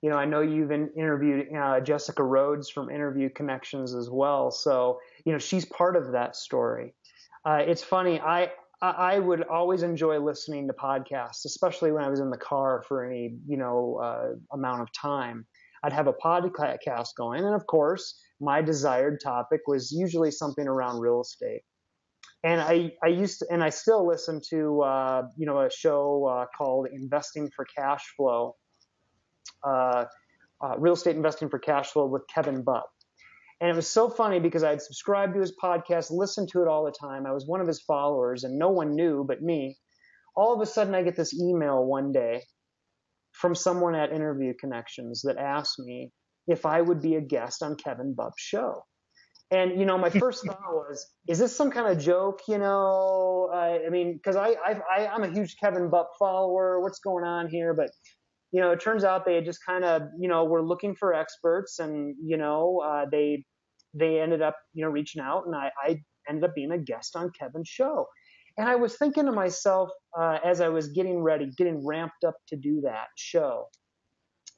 I know you've interviewed Jessica Rhodes from Interview Connections as well. So, she's part of that story. It's funny. I would always enjoy listening to podcasts, especially when I was in the car for any, amount of time. I'd have a podcast going. And of course, my desired topic was usually something around real estate. And I used to, and I still listen to, a show called Investing for Cash Flow, uh, Real Estate Investing for Cash Flow with Kevin Butt. And it was so funny because I'd subscribed to his podcast, listened to it all the time. I was one of his followers and no one knew but me. All of a sudden I get this email one day from someone at Interview Connections that asked me if I would be a guest on Kevin Butt's show. And, my first thought was, is this some kind of joke? I mean, because I'm a huge Kevin Butt follower. What's going on here? But, it turns out they had just kind of, were looking for experts and, they ended up, reaching out and I ended up being a guest on Kevin's show. And I was thinking to myself, as I was getting ready, getting ramped up to do that show,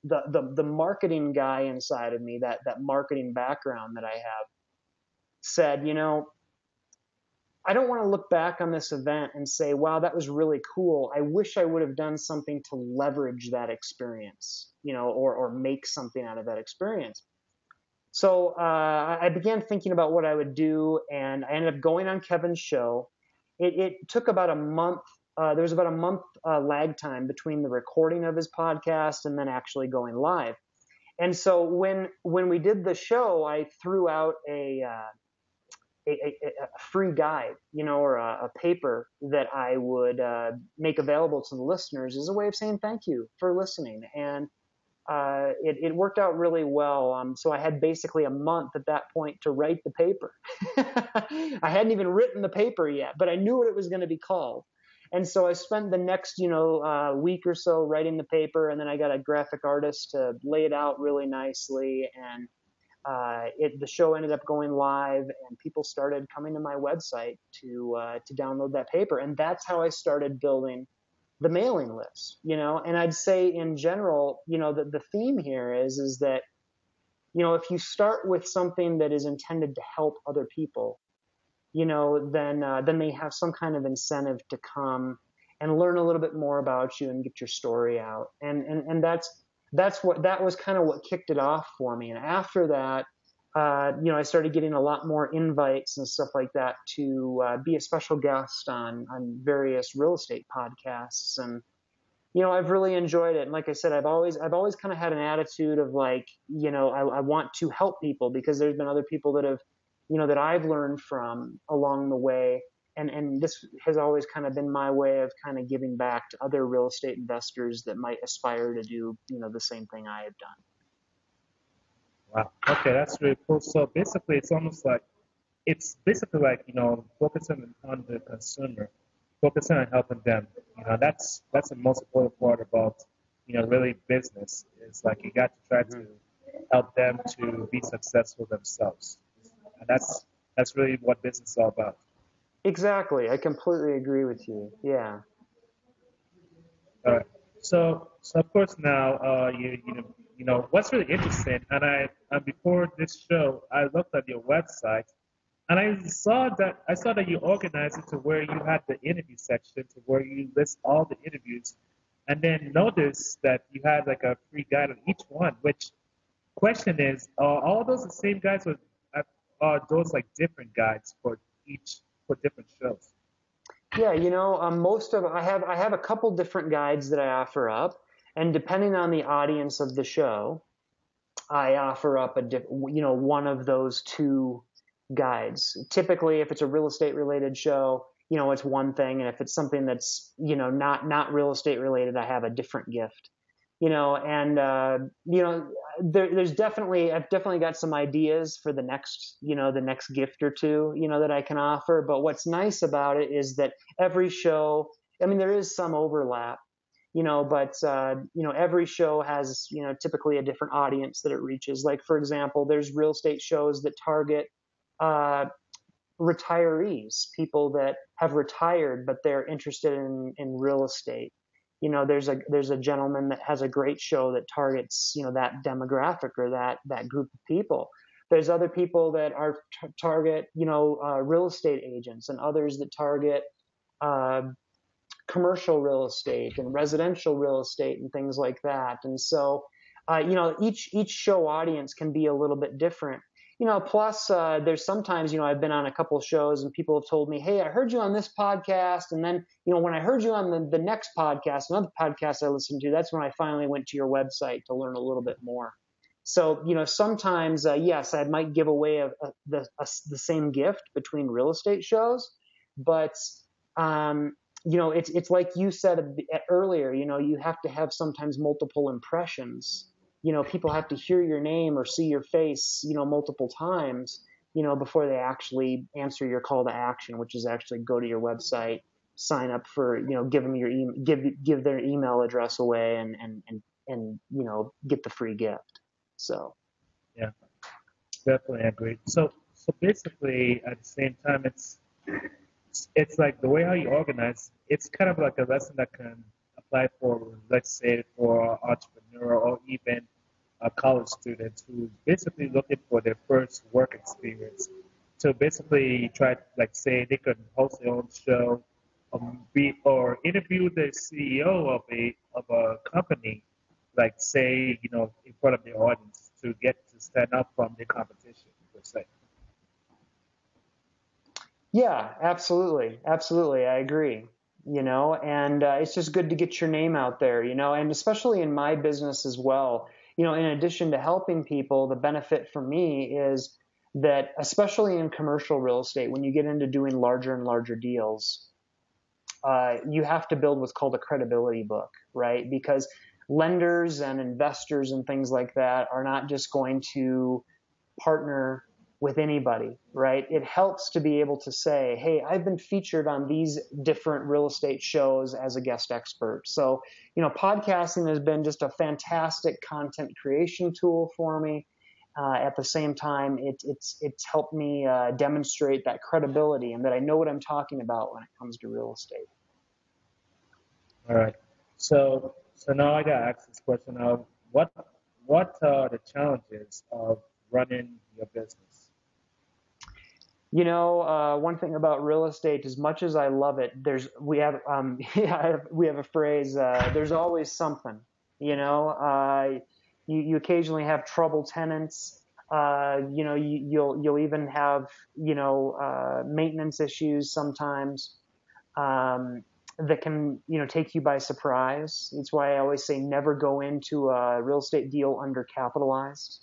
the marketing guy inside of me, that marketing background that I have, said, I don't want to look back on this event and say, wow, that was really cool. I wish I would have done something to leverage that experience, or make something out of that experience. So I began thinking about what I would do, and I ended up going on Kevin's show. It took about a month. There was about a month lag time between the recording of his podcast and then actually going live. And so when we did the show, I threw out a free guide, or a paper that I would make available to the listeners as a way of saying thank you for listening. And it worked out really well. So I had basically a month at that point to write the paper. I hadn't even written the paper yet, but I knew what it was going to be called. And so I spent the next, week or so writing the paper, and then I got a graphic artist to lay it out really nicely. And the show ended up going live, and people started coming to my website to download that paper, and that's how I started building the mailing list. And I'd say in general, the theme here is that, if you start with something that is intended to help other people, then they have some kind of incentive to come and learn a little bit more about you and get your story out, and that was kind of what kicked it off for me. And after that, I started getting a lot more invites and stuff like that to be a special guest on various real estate podcasts. And, I've really enjoyed it. And like I said, I've always kind of had an attitude of like, I want to help people because there's been other people that have, that I've learned from along the way. And this has always kind of been my way of kind of giving back to other real estate investors that might aspire to do, the same thing I have done. Wow. Okay, that's really cool. So basically, it's almost like, focusing on the consumer, focusing on helping them. That's the most important part about, really business is like you got to try to help them to be successful themselves. And that's really what business is all about. Exactly. I completely agree with you. Yeah. All right. So of course now what's really interesting, and before this show I looked at your website, and I saw that you organized it to where you had the interview section to where you list all the interviews, and then notice that you had like a free guide on each one. Which question is, are all those the same guides, or are those like different guides for different shows? Yeah, I have a couple different guides that I offer up, and depending on the audience of the show, I offer up one of those two guides. Typically, if it's a real estate related show, it's one thing, and if it's something that's not real estate related, I have a different gift. There's I've definitely got some ideas for the next gift or two, that I can offer. But what's nice about it is that every show, I mean, there is some overlap, but every show has, typically a different audience that it reaches. Like, for example, there's real estate shows that target, retirees, people that have retired, but they're interested in real estate. there's a gentleman that has a great show that targets, that demographic or that group of people. There's other people that are target, real estate agents, and others that target uh, commercial real estate and residential real estate and things like that. And so, each show audience can be a little bit different. Plus, there's sometimes, I've been on a couple of shows and people have told me, hey, I heard you on this podcast. And then, when I heard you on the next podcast, another podcast I listened to, that's when I finally went to your website to learn a little bit more. So, sometimes, yes, I might give away the same gift between real estate shows, but, it's like you said earlier, you have to have sometimes multiple impressions. People have to hear your name or see your face, multiple times, before they actually answer your call to action, which is actually go to your website, sign up for, give them your give their email address away and get the free gift. So. Yeah, definitely agree. So basically, at the same time, it's like the way how you organize. It's kind of like a lesson that can apply for, let's say, for an entrepreneur or even a college student who's basically looking for their first work experience. To basically try, like, say, they could host their own show, or interview the CEO of a company, like, say, in front of the audience to get to stand up from the competition, per se. Yeah, absolutely. Absolutely. I agree. And it's just good to get your name out there, and especially in my business as well. In addition to helping people, the benefit for me is that, especially in commercial real estate, when you get into doing larger and larger deals, you have to build what's called a credibility book, right? Because lenders and investors and things like that are not just going to partner with anybody, right? It helps to be able to say, hey, I've been featured on these different real estate shows as a guest expert. So, podcasting has been just a fantastic content creation tool for me. At the same time, it's helped me demonstrate that credibility and that I know what I'm talking about when it comes to real estate. All right. So now I got to ask this question of what are the challenges of running your business? One thing about real estate, as much as I love it, we have we have a phrase. There's always something. You occasionally have trouble tenants. You'll even have maintenance issues sometimes that can take you by surprise. It's why I always say never go into a real estate deal undercapitalized.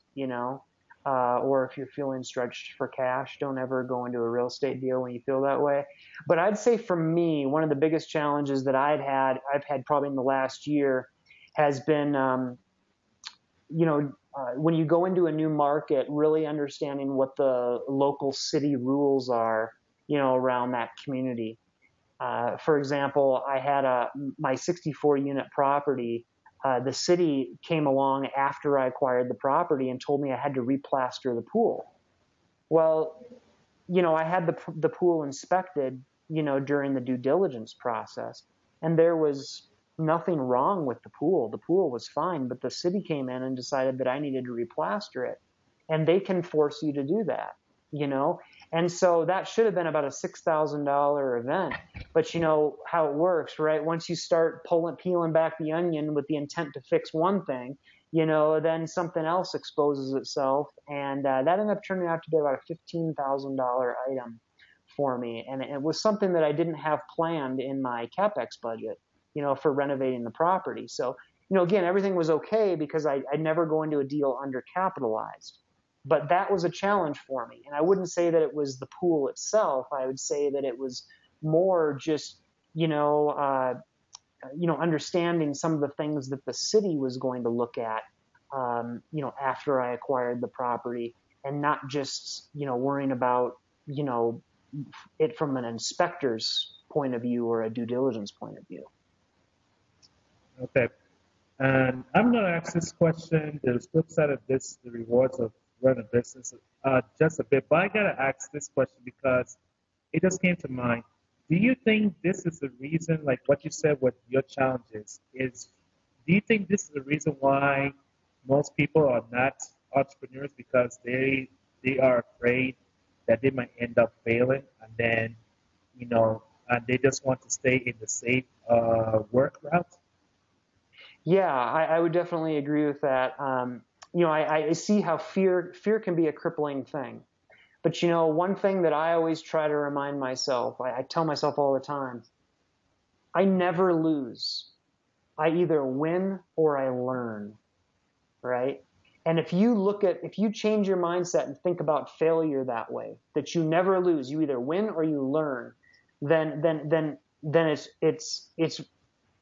Or if you're feeling stretched for cash, don't ever go into a real estate deal when you feel that way. But I'd say for me, one of the biggest challenges that I've had probably in the last year, has been, when you go into a new market, really understanding what the local city rules are, around that community. For example, I had my 64 unit property. The city came along after I acquired the property and told me I had to replaster the pool. Well, I had the pool inspected, during the due diligence process, and there was nothing wrong with the pool. The pool was fine, but the city came in and decided that I needed to replaster it, and they can force you to do that, And so that should have been about a $6,000 event. But you know how it works, right? Once you start peeling back the onion with the intent to fix one thing, then something else exposes itself. And that ended up turning out to be about a $15,000 item for me. And it was something that I didn't have planned in my CapEx budget, for renovating the property. So, again, everything was okay because I'd never go into a deal undercapitalized. But that was a challenge for me. And I wouldn't say that it was the pool itself. I would say that it was more just, understanding some of the things that the city was going to look at, after I acquired the property, and not just, worrying about, it from an inspector's point of view or a due diligence point of view. Okay. And I'm going to ask this question. There's flip side of this, the rewards of run a business, just a bit. But I gotta ask this question because it just came to mind. Do you think this is the reason, like what you said with your challenges, do you think this is the reason why most people are not entrepreneurs because they are afraid that they might end up failing and then, and they just want to stay in the safe work route? Yeah, I would definitely agree with that. I see how fear can be a crippling thing. But one thing that I always try to remind myself, I tell myself all the time, I never lose. I either win or I learn, right? And if you change your mindset and think about failure that way, that you never lose, you either win or you learn, then it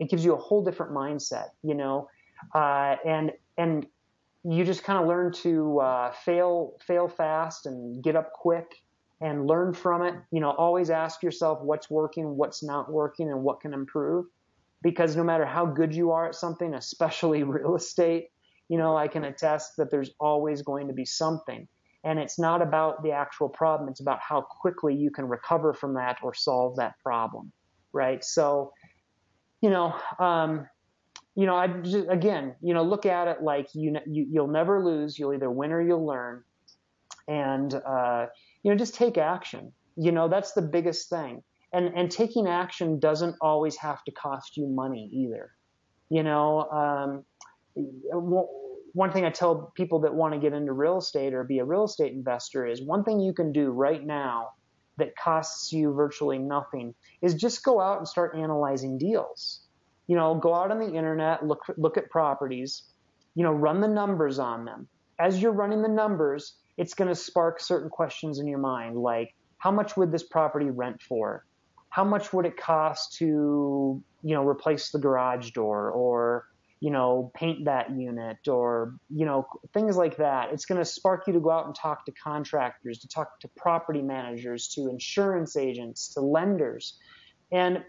gives you a whole different mindset, and you just kind of learn to fail fast and get up quick and learn from it. Always ask yourself what's working, what's not working, and what can improve. Because no matter how good you are at something, especially real estate, I can attest that there's always going to be something. And it's not about the actual problem. It's about how quickly you can recover from that or solve that problem, right? So, you know, um, I just, again, look at it like you'll never lose. You'll either win or you'll learn, and just take action. That's the biggest thing. And taking action doesn't always have to cost you money either. You know, one thing I tell people that want to get into real estate or be a real estate investor is one thing you can do right now that costs you virtually nothing is just go out and start analyzing deals. Go out on the internet, look at properties, run the numbers on them. As you're running the numbers, it's going to spark certain questions in your mind, like how much would this property rent for? How much would it cost to, replace the garage door or, paint that unit or, things like that. It's going to spark you to go out and talk to contractors, to talk to property managers, to insurance agents, to lenders. And,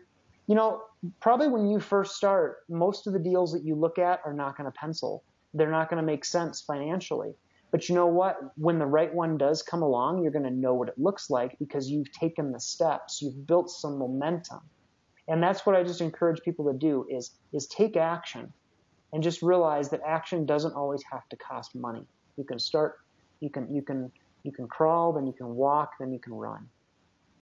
probably when you first start, most of the deals that you look at are not going to pencil. They're not going to make sense financially. But you know what? When the right one does come along, you're going to know what it looks like because you've taken the steps. You've built some momentum. And that's what I just encourage people to do is take action and just realize that action doesn't always have to cost money. You can start, you can crawl, then you can walk, then you can run.